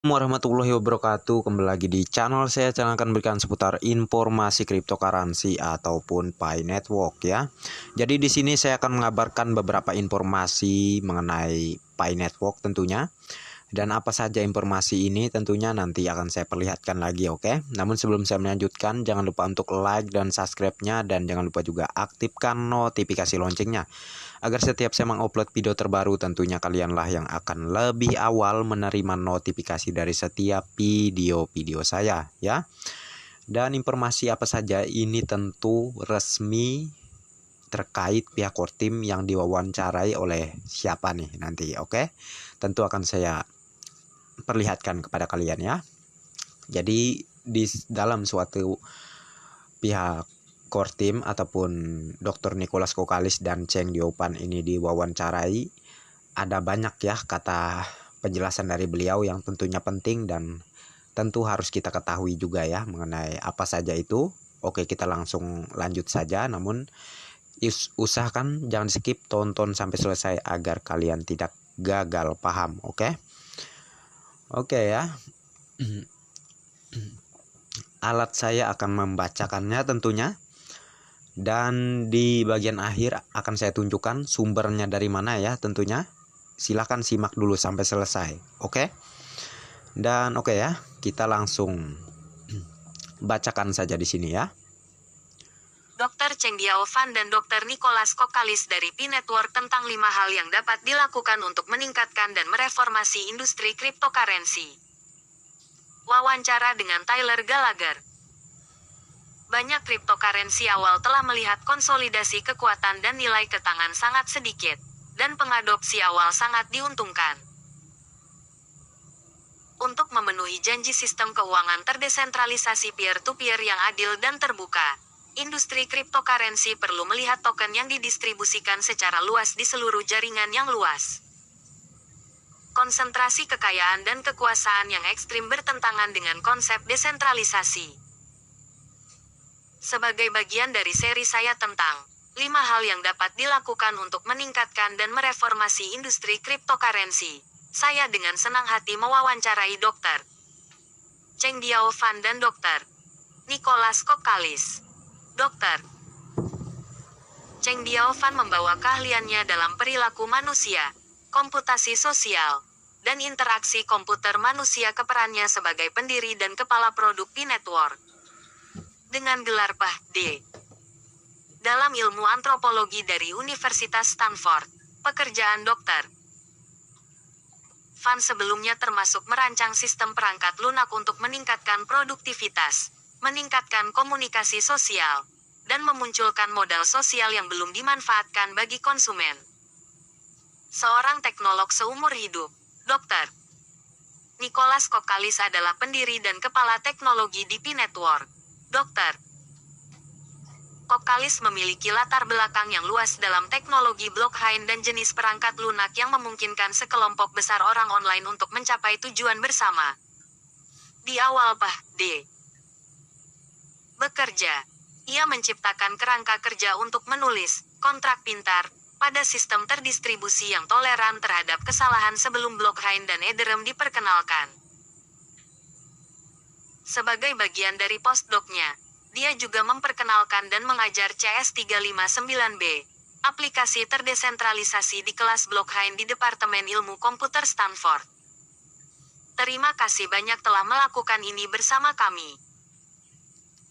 Warahmatullahi wabarakatuh. Kembali lagi di channel saya. Channel akan berikan seputar informasi cryptocurrency ataupun Pi Network ya. Jadi di sini saya akan mengabarkan beberapa informasi mengenai Pi Network tentunya. Dan apa saja informasi ini tentunya nanti akan saya perlihatkan lagi, oke. Namun sebelum saya melanjutkan, jangan lupa untuk like dan subscribe-nya, dan jangan lupa juga aktifkan notifikasi loncengnya agar setiap saya mengupload video terbaru tentunya kalianlah yang akan lebih awal menerima notifikasi dari setiap video-video saya ya. Dan informasi apa saja ini tentu resmi terkait pihak core team yang diwawancarai oleh siapa nih nanti, oke. Tentu akan saya perlihatkan kepada kalian ya. Jadi di dalam suatu pihak core team ataupun Dr. Nicholas Kokalis dan Cheng Diopan ini diwawancarai, ada banyak ya kata penjelasan dari beliau yang tentunya penting dan tentu harus kita ketahui juga ya mengenai apa saja itu. Oke, kita langsung lanjut saja, namun usahakan jangan skip, tonton sampai selesai agar kalian tidak gagal paham, oke? Oke ya. Alat saya akan membacakannya tentunya, dan di bagian akhir akan saya tunjukkan sumbernya dari mana ya tentunya. Silahkan simak dulu sampai selesai, oke? Dan oke ya, kita langsung bacakan saja di sini ya. Dr. Cheng Diaofan dan Dr. Nicholas Kokalis dari Pi Network tentang 5 hal yang dapat dilakukan untuk meningkatkan dan mereformasi industri cryptocurrency. Wawancara dengan Tyler Gallagher. Banyak cryptocurrency awal telah melihat konsolidasi kekuatan dan nilai ke tangan sangat sedikit, dan pengadopsi awal sangat diuntungkan. Untuk memenuhi janji sistem keuangan terdesentralisasi peer-to-peer yang adil dan terbuka, industri cryptocurrency perlu melihat token yang didistribusikan secara luas di seluruh jaringan yang luas. Konsentrasi kekayaan dan kekuasaan yang ekstrim bertentangan dengan konsep desentralisasi. Sebagai bagian dari seri saya tentang 5 hal yang dapat dilakukan untuk meningkatkan dan mereformasi industri cryptocurrency, saya dengan senang hati mewawancarai Dr. Cheng Diaofan dan Dr. Nicholas Kokalis. Dr. Cheng Diaofan membawa keahliannya dalam perilaku manusia, komputasi sosial, dan interaksi komputer manusia ke perannya sebagai pendiri dan kepala produk Pi Network. Dengan gelar Ph.D. dalam ilmu antropologi dari Universitas Stanford, pekerjaan Dr. Van sebelumnya termasuk merancang sistem perangkat lunak untuk meningkatkan produktivitas, meningkatkan komunikasi sosial, dan memunculkan modal sosial yang belum dimanfaatkan bagi konsumen. Seorang teknolog seumur hidup, Dr. Nicholas Kokalis adalah pendiri dan kepala teknologi di Pi Network. Dr. Kokalis memiliki latar belakang yang luas dalam teknologi blockchain dan jenis perangkat lunak yang memungkinkan sekelompok besar orang online untuk mencapai tujuan bersama. Di awal Ph.D. bekerja, ia menciptakan kerangka kerja untuk menulis kontrak pintar pada sistem terdistribusi yang toleran terhadap kesalahan sebelum blockchain dan Ethereum diperkenalkan. Sebagai bagian dari postdoc-nya, dia juga memperkenalkan dan mengajar CS359B, aplikasi terdesentralisasi di kelas blockchain di Departemen Ilmu Komputer Stanford. Terima kasih banyak telah melakukan ini bersama kami.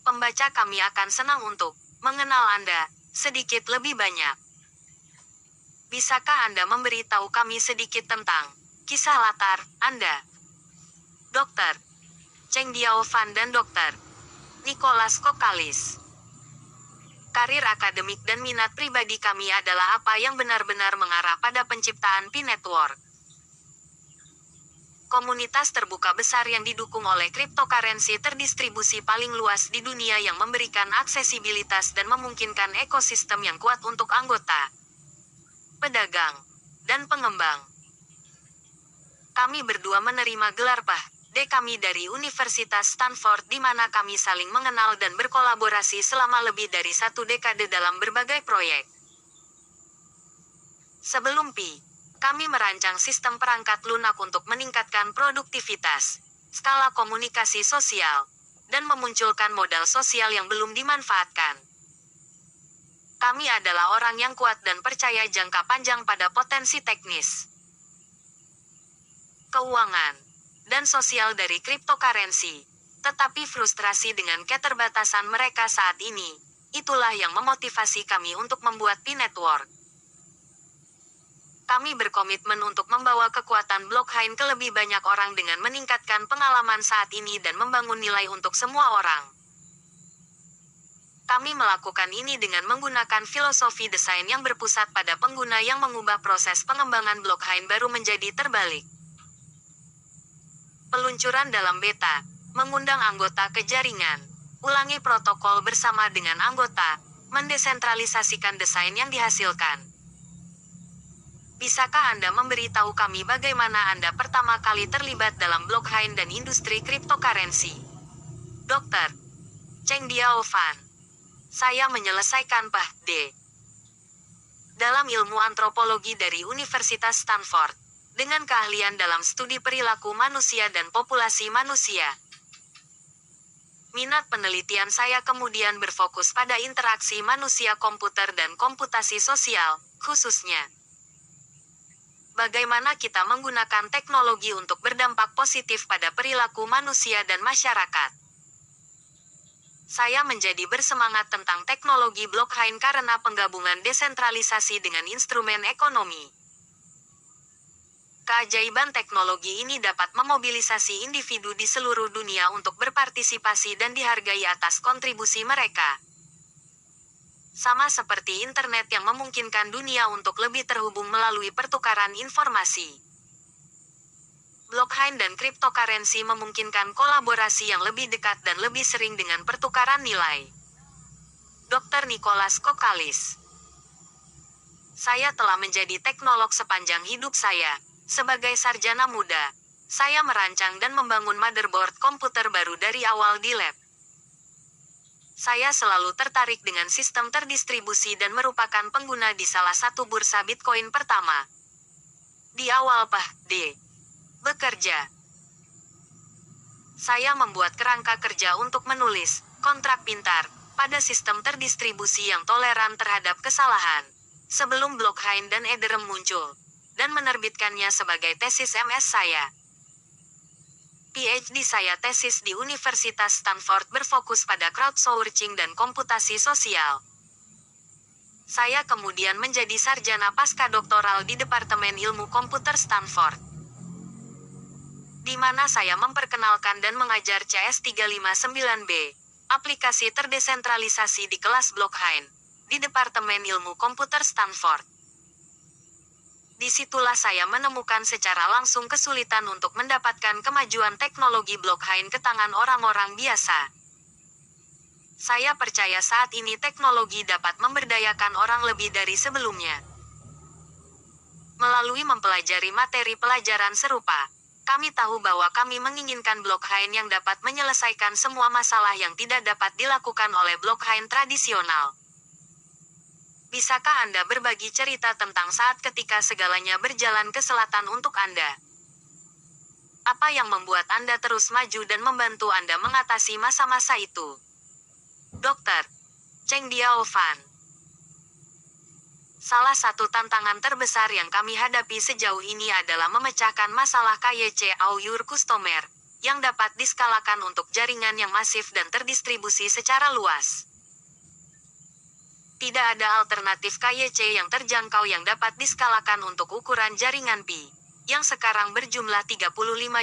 Pembaca kami akan senang untuk mengenal Anda sedikit lebih banyak. Bisakah Anda memberitahu kami sedikit tentang kisah latar Anda? Dr. Cheng Diaofan dan Dr. Nicholas Kokalis. Karir akademik dan minat pribadi kami adalah apa yang benar-benar mengarah pada penciptaan Pi Network. Komunitas terbuka besar yang didukung oleh cryptocurrency terdistribusi paling luas di dunia yang memberikan aksesibilitas dan memungkinkan ekosistem yang kuat untuk anggota, pedagang, dan pengembang. Kami berdua menerima gelar Ph.D. kami dari Universitas Stanford di mana kami saling mengenal dan berkolaborasi selama lebih dari 1 dekade dalam berbagai proyek. Sebelum Pi Kami merancang sistem perangkat lunak untuk meningkatkan produktivitas, skala komunikasi sosial, dan memunculkan modal sosial yang belum dimanfaatkan. Kami adalah orang yang kuat dan percaya jangka panjang pada potensi teknis, keuangan, dan sosial dari cryptocurrency. Tetapi frustrasi dengan keterbatasan mereka saat ini, itulah yang memotivasi kami untuk membuat Pi Network. Kami berkomitmen untuk membawa kekuatan blockchain ke lebih banyak orang dengan meningkatkan pengalaman saat ini dan membangun nilai untuk semua orang. Kami melakukan ini dengan menggunakan filosofi desain yang berpusat pada pengguna yang mengubah proses pengembangan blockchain baru menjadi terbalik. Peluncuran dalam beta, mengundang anggota ke jaringan, ulangi protokol bersama dengan anggota, mendesentralisasikan desain yang dihasilkan. Bisakah Anda memberitahu kami bagaimana Anda pertama kali terlibat dalam blockchain dan industri cryptocurrency? Dr. Cheng Diao Fan. Saya menyelesaikan Ph.D. dalam ilmu antropologi dari Universitas Stanford, dengan keahlian dalam studi perilaku manusia dan populasi manusia. Minat penelitian saya kemudian berfokus pada interaksi manusia komputer dan komputasi sosial, khususnya bagaimana kita menggunakan teknologi untuk berdampak positif pada perilaku manusia dan masyarakat. Saya menjadi bersemangat tentang teknologi blockchain karena penggabungan desentralisasi dengan instrumen ekonomi. Keajaiban teknologi ini dapat memobilisasi individu di seluruh dunia untuk berpartisipasi dan dihargai atas kontribusi mereka. Sama seperti internet yang memungkinkan dunia untuk lebih terhubung melalui pertukaran informasi. Blockchain dan cryptocurrency memungkinkan kolaborasi yang lebih dekat dan lebih sering dengan pertukaran nilai. Dr. Nicholas Kokalis. Saya telah menjadi teknolog sepanjang hidup saya. Sebagai sarjana muda, saya merancang dan membangun motherboard komputer baru dari awal di lab. Saya selalu tertarik dengan sistem terdistribusi dan merupakan pengguna di salah satu bursa Bitcoin pertama. Di awal Ph.D. bekerja, saya membuat kerangka kerja untuk menulis kontrak pintar pada sistem terdistribusi yang toleran terhadap kesalahan, sebelum blockchain dan Ethereum muncul, dan menerbitkannya sebagai tesis MS saya. PhD saya tesis di Universitas Stanford berfokus pada crowdsourcing dan komputasi sosial. Saya kemudian menjadi sarjana pasca-doktoral di Departemen Ilmu Komputer Stanford, di mana saya memperkenalkan dan mengajar CS359B, aplikasi terdesentralisasi di kelas blockchain, di Departemen Ilmu Komputer Stanford. Disitulah saya menemukan secara langsung kesulitan untuk mendapatkan kemajuan teknologi blockchain ke tangan orang-orang biasa. Saya percaya saat ini teknologi dapat memberdayakan orang lebih dari sebelumnya. Melalui mempelajari materi pelajaran serupa, kami tahu bahwa kami menginginkan blockchain yang dapat menyelesaikan semua masalah yang tidak dapat dilakukan oleh blockchain tradisional. Bisakah Anda berbagi cerita tentang saat ketika segalanya berjalan ke selatan untuk Anda? Apa yang membuat Anda terus maju dan membantu Anda mengatasi masa-masa itu? Dr. Cheng Diao Fan. Salah satu tantangan terbesar yang kami hadapi sejauh ini adalah memecahkan masalah KYC Our Customer, yang dapat diskalakan untuk jaringan yang masif dan terdistribusi secara luas. Tidak ada alternatif KYC yang terjangkau yang dapat diskalakan untuk ukuran jaringan Pi, yang sekarang berjumlah 35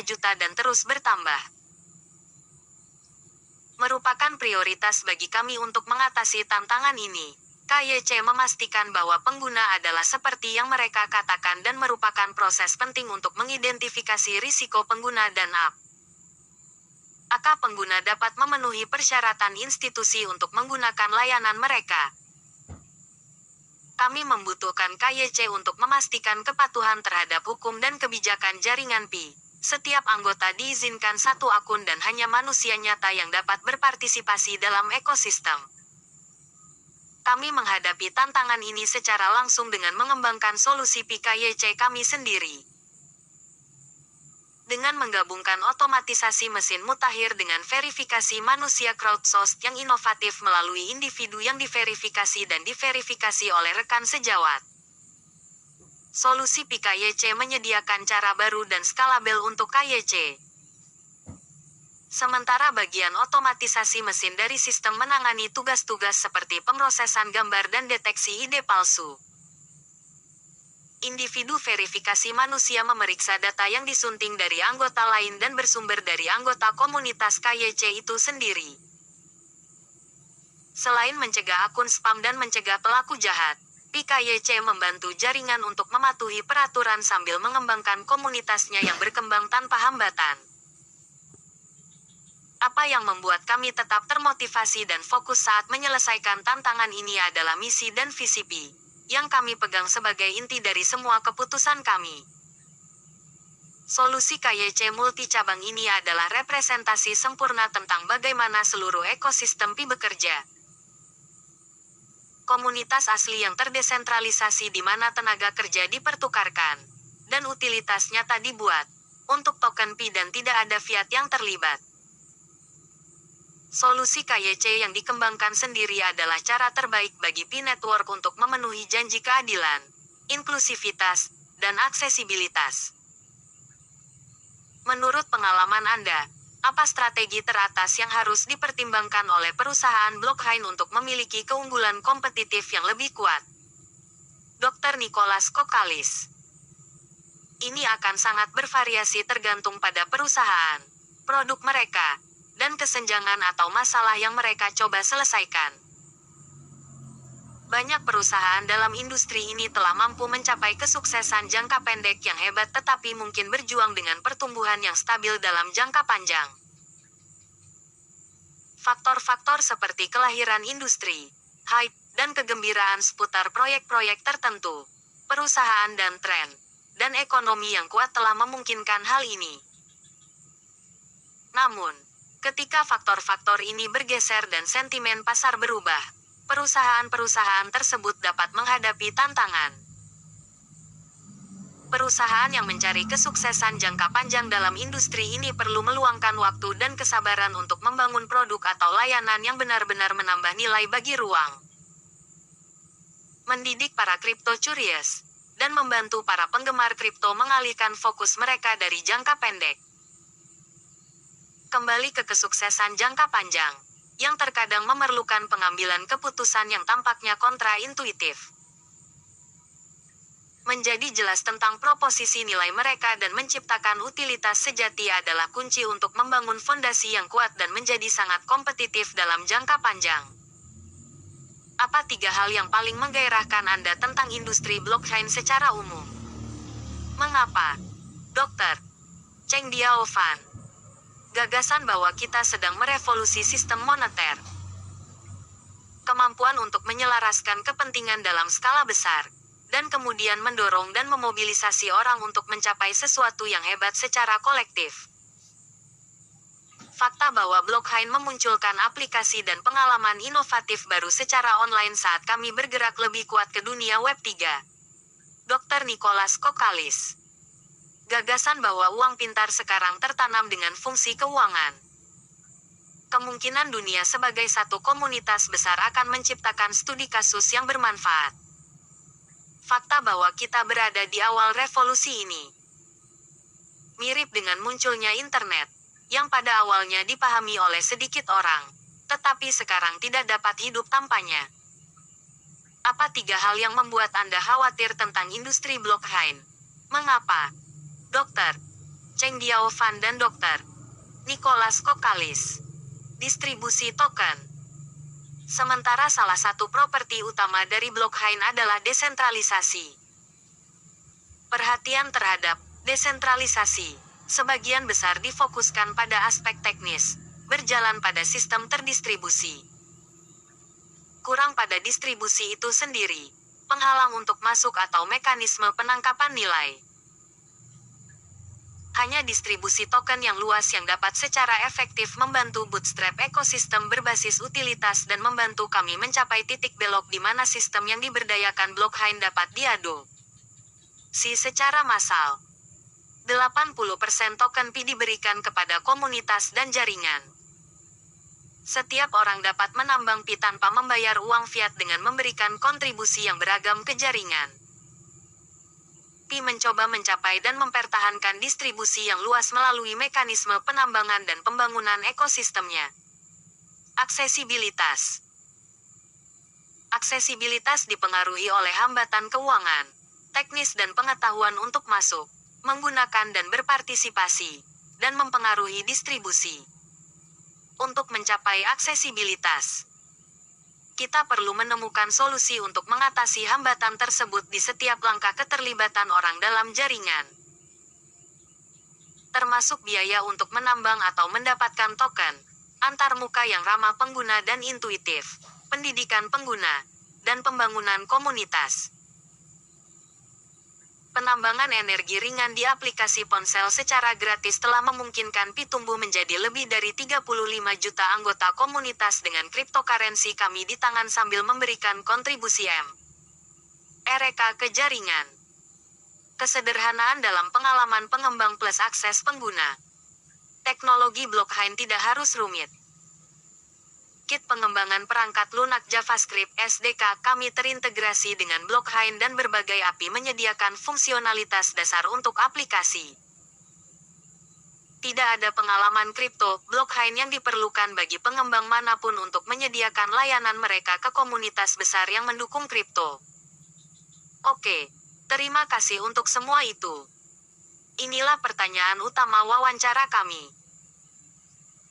juta dan terus bertambah. Merupakan prioritas bagi kami untuk mengatasi tantangan ini. KYC memastikan bahwa pengguna adalah seperti yang mereka katakan dan merupakan proses penting untuk mengidentifikasi risiko pengguna dan apakah pengguna dapat memenuhi persyaratan institusi untuk menggunakan layanan mereka. Kami membutuhkan KYC untuk memastikan kepatuhan terhadap hukum dan kebijakan jaringan Pi. Setiap anggota diizinkan satu akun dan hanya manusia nyata yang dapat berpartisipasi dalam ekosistem. Kami menghadapi tantangan ini secara langsung dengan mengembangkan solusi PKYC kami sendiri. Dengan menggabungkan otomatisasi mesin mutakhir dengan verifikasi manusia crowdsourced yang inovatif melalui individu yang diverifikasi dan diverifikasi oleh rekan sejawat. Solusi PKYC menyediakan cara baru dan skalabel untuk KYC. Sementara bagian otomatisasi mesin dari sistem menangani tugas-tugas seperti pemrosesan gambar dan deteksi ide palsu. Individu verifikasi manusia memeriksa data yang disunting dari anggota lain dan bersumber dari anggota komunitas KYC itu sendiri. Selain mencegah akun spam dan mencegah pelaku jahat, PKYC membantu jaringan untuk mematuhi peraturan sambil mengembangkan komunitasnya yang berkembang tanpa hambatan. Apa yang membuat kami tetap termotivasi dan fokus saat menyelesaikan tantangan ini adalah misi dan visi yang kami pegang sebagai inti dari semua keputusan kami. Solusi KYC multi-cabang ini adalah representasi sempurna tentang bagaimana seluruh ekosistem PI bekerja. Komunitas asli yang terdesentralisasi di mana tenaga kerja dipertukarkan, dan utilitas nyata dibuat, untuk token PI dan tidak ada fiat yang terlibat. Solusi KYC yang dikembangkan sendiri adalah cara terbaik bagi PI Network untuk memenuhi janji keadilan, inklusivitas, dan aksesibilitas. Menurut pengalaman Anda, apa strategi teratas yang harus dipertimbangkan oleh perusahaan blockchain untuk memiliki keunggulan kompetitif yang lebih kuat? Dr. Nicholas Kokalis. Ini akan sangat bervariasi tergantung pada perusahaan, produk mereka, dan kesenjangan atau masalah yang mereka coba selesaikan. Banyak perusahaan dalam industri ini telah mampu mencapai kesuksesan jangka pendek yang hebat tetapi mungkin berjuang dengan pertumbuhan yang stabil dalam jangka panjang. Faktor-faktor seperti kelahiran industri, hype, dan kegembiraan seputar proyek-proyek tertentu, perusahaan dan tren, dan ekonomi yang kuat telah memungkinkan hal ini. Namun, ketika faktor-faktor ini bergeser dan sentimen pasar berubah, perusahaan-perusahaan tersebut dapat menghadapi tantangan. Perusahaan yang mencari kesuksesan jangka panjang dalam industri ini perlu meluangkan waktu dan kesabaran untuk membangun produk atau layanan yang benar-benar menambah nilai bagi ruang. Mendidik para crypto curious, dan membantu para penggemar kripto mengalihkan fokus mereka dari jangka pendek. Kembali ke kesuksesan jangka panjang, yang terkadang memerlukan pengambilan keputusan yang tampaknya kontraintuitif. Menjadi jelas tentang proposisi nilai mereka dan menciptakan utilitas sejati adalah kunci untuk membangun fondasi yang kuat dan menjadi sangat kompetitif dalam jangka panjang. Apa 3 hal yang paling menggairahkan Anda tentang industri blockchain secara umum? Mengapa? Dr. Cheng Diao Fan. Gagasan bahwa kita sedang merevolusi sistem moneter. Kemampuan untuk menyelaraskan kepentingan dalam skala besar, dan kemudian mendorong dan memobilisasi orang untuk mencapai sesuatu yang hebat secara kolektif. Fakta bahwa blockchain memunculkan aplikasi dan pengalaman inovatif baru secara online saat kami bergerak lebih kuat ke dunia Web 3. Dr. Nicholas Kokalis. Gagasan bahwa uang pintar sekarang tertanam dengan fungsi keuangan. Kemungkinan dunia sebagai satu komunitas besar akan menciptakan studi kasus yang bermanfaat. Fakta bahwa kita berada di awal revolusi ini. Mirip dengan munculnya internet, yang pada awalnya dipahami oleh sedikit orang, tetapi sekarang tidak dapat hidup tanpanya. Apa 3 hal yang membuat Anda khawatir tentang industri blockchain? Mengapa? Dr. Cheng Diao Fan dan Dr. Nicholas Kokalis. Distribusi token. Sementara salah satu properti utama dari blockchain adalah desentralisasi. Perhatian terhadap desentralisasi, sebagian besar difokuskan pada aspek teknis, berjalan pada sistem terdistribusi. Kurang pada distribusi itu sendiri, penghalang untuk masuk atau mekanisme penangkapan nilai. Hanya distribusi token yang luas yang dapat secara efektif membantu bootstrap ekosistem berbasis utilitas dan membantu kami mencapai titik belok di mana sistem yang diberdayakan blockchain dapat diadopsi secara massal. 80% token Pi diberikan kepada komunitas dan jaringan. Setiap orang dapat menambang Pi tanpa membayar uang fiat dengan memberikan kontribusi yang beragam ke jaringan. Pi mencoba mencapai dan mempertahankan distribusi yang luas melalui mekanisme penambangan dan pembangunan ekosistemnya. Aksesibilitas. Aksesibilitas dipengaruhi oleh hambatan keuangan, teknis dan pengetahuan untuk masuk, menggunakan dan berpartisipasi, dan mempengaruhi distribusi. Untuk mencapai aksesibilitas, kita perlu menemukan solusi untuk mengatasi hambatan tersebut di setiap langkah keterlibatan orang dalam jaringan. Termasuk biaya untuk menambang atau mendapatkan token, antarmuka yang ramah pengguna dan intuitif, pendidikan pengguna, dan pembangunan komunitas. Penambangan energi ringan di aplikasi ponsel secara gratis telah memungkinkan Pi tumbuh menjadi lebih dari 35 juta anggota komunitas dengan cryptocurrency kami di tangan sambil memberikan kontribusi mereka ke jaringan. Kesederhanaan dalam pengalaman pengembang plus akses pengguna. Teknologi blockchain tidak harus rumit. Kit pengembangan perangkat lunak JavaScript SDK kami terintegrasi dengan blockchain dan berbagai API menyediakan fungsionalitas dasar untuk aplikasi. Tidak ada pengalaman kripto blockchain yang diperlukan bagi pengembang manapun untuk menyediakan layanan mereka ke komunitas besar yang mendukung kripto. Oke, terima kasih untuk semua itu. Inilah pertanyaan utama wawancara kami.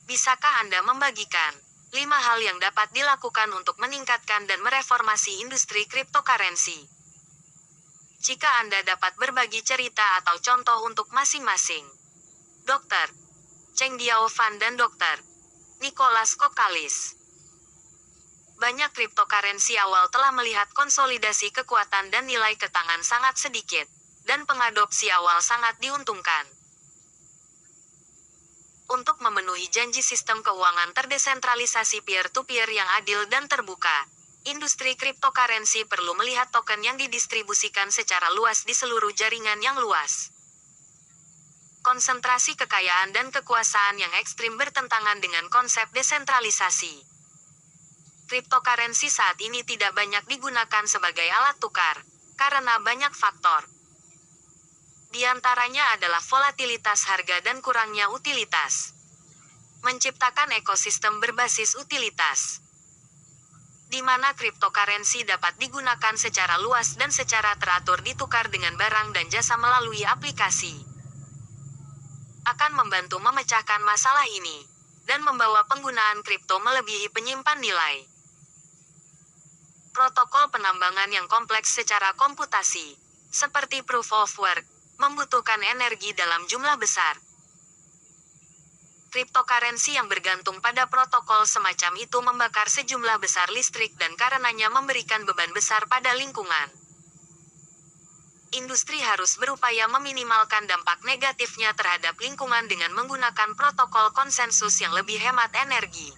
Bisakah Anda membagikan 5 hal yang dapat dilakukan untuk meningkatkan dan mereformasi industri cryptocurrency? Jika Anda dapat berbagi cerita atau contoh untuk masing-masing. Dr. Cheng Diao Fan dan Dr. Nicholas Kokalis. Banyak cryptocurrency awal telah melihat konsolidasi kekuatan dan nilai ke tangan sangat sedikit, dan pengadopsi awal sangat diuntungkan. Untuk memenuhi janji sistem keuangan terdesentralisasi peer-to-peer yang adil dan terbuka, industri cryptocurrency perlu melihat token yang didistribusikan secara luas di seluruh jaringan yang luas. Konsentrasi kekayaan dan kekuasaan yang ekstrim bertentangan dengan konsep desentralisasi. Cryptocurrency saat ini tidak banyak digunakan sebagai alat tukar, karena banyak faktor. Di antaranya adalah volatilitas harga dan kurangnya utilitas. Menciptakan ekosistem berbasis utilitas, di mana cryptocurrency dapat digunakan secara luas dan secara teratur ditukar dengan barang dan jasa melalui aplikasi, akan membantu memecahkan masalah ini, dan membawa penggunaan kripto melebihi penyimpan nilai. Protokol penambangan yang kompleks secara komputasi, seperti proof of work, membutuhkan energi dalam jumlah besar. Cryptocurrency yang bergantung pada protokol semacam itu membakar sejumlah besar listrik dan karenanya memberikan beban besar pada lingkungan. Industri harus berupaya meminimalkan dampak negatifnya terhadap lingkungan dengan menggunakan protokol konsensus yang lebih hemat energi.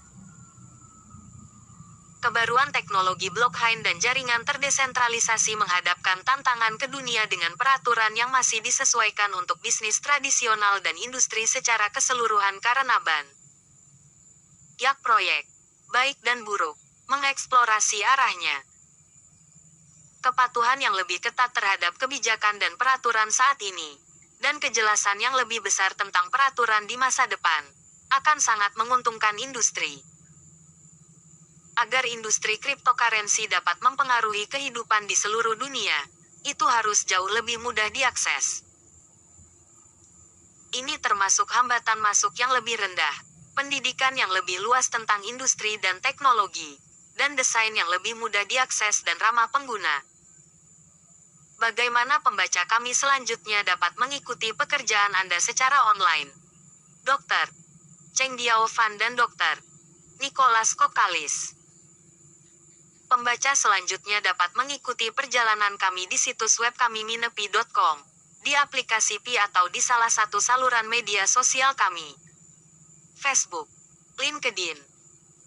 Kebaruan teknologi blockchain dan jaringan terdesentralisasi menghadapkan tantangan ke dunia dengan peraturan yang masih disesuaikan untuk bisnis tradisional dan industri secara keseluruhan karena banyak proyek, baik dan buruk, mengeksplorasi arahnya. Kepatuhan yang lebih ketat terhadap kebijakan dan peraturan saat ini, dan kejelasan yang lebih besar tentang peraturan di masa depan, akan sangat menguntungkan industri. Agar industri cryptocurrency dapat mempengaruhi kehidupan di seluruh dunia, itu harus jauh lebih mudah diakses. Ini termasuk hambatan masuk yang lebih rendah, pendidikan yang lebih luas tentang industri dan teknologi, dan desain yang lebih mudah diakses dan ramah pengguna. Bagaimana pembaca kami selanjutnya dapat mengikuti pekerjaan Anda secara online? Dr. Cheng Diao Fan dan Dr. Nicholas Kokalis. Pembaca selanjutnya dapat mengikuti perjalanan kami di situs web kami minepi.com, di aplikasi Pi atau di salah satu saluran media sosial kami. Facebook, LinkedIn,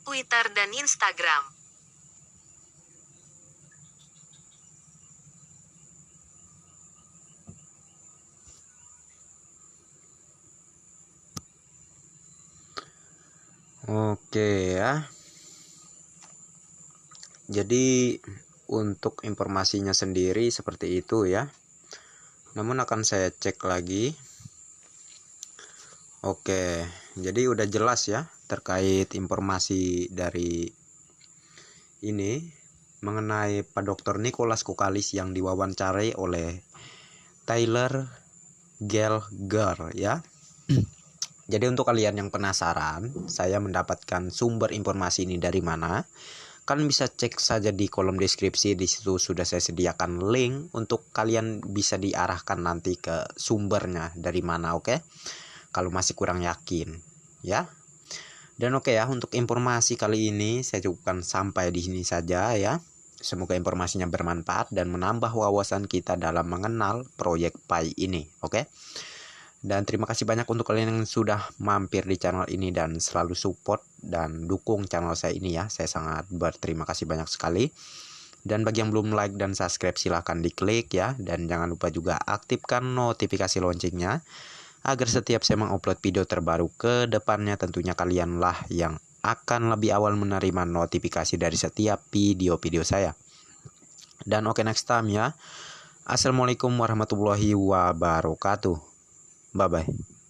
Twitter dan Instagram. Oke ya. Jadi untuk informasinya sendiri seperti itu ya. Namun akan saya cek lagi. Oke, jadi udah jelas ya terkait informasi dari ini mengenai Pak Dr. Nicholas Kokalis yang diwawancarai oleh Tyler Gelger ya. Jadi untuk kalian yang penasaran, saya mendapatkan sumber informasi ini dari mana? Kalian bisa cek saja di kolom deskripsi, di situ sudah saya sediakan link untuk kalian bisa diarahkan nanti ke sumbernya dari mana, oke? Kalau masih kurang yakin, ya. Dan oke ya, untuk informasi kali ini saya cukupkan sampai di sini saja ya. Semoga informasinya bermanfaat dan menambah wawasan kita dalam mengenal proyek Pi ini, oke? Dan terima kasih banyak untuk kalian yang sudah mampir di channel ini dan selalu support dan dukung channel saya ini ya. Saya sangat berterima kasih banyak sekali. Dan bagi yang belum like dan subscribe silahkan diklik ya. Dan jangan lupa juga aktifkan notifikasi loncengnya agar setiap saya mengupload video terbaru ke depannya tentunya kalianlah yang akan lebih awal menerima notifikasi dari setiap video-video saya. Dan oke, next time ya. Assalamualaikum warahmatullahi wabarakatuh. Bye bye.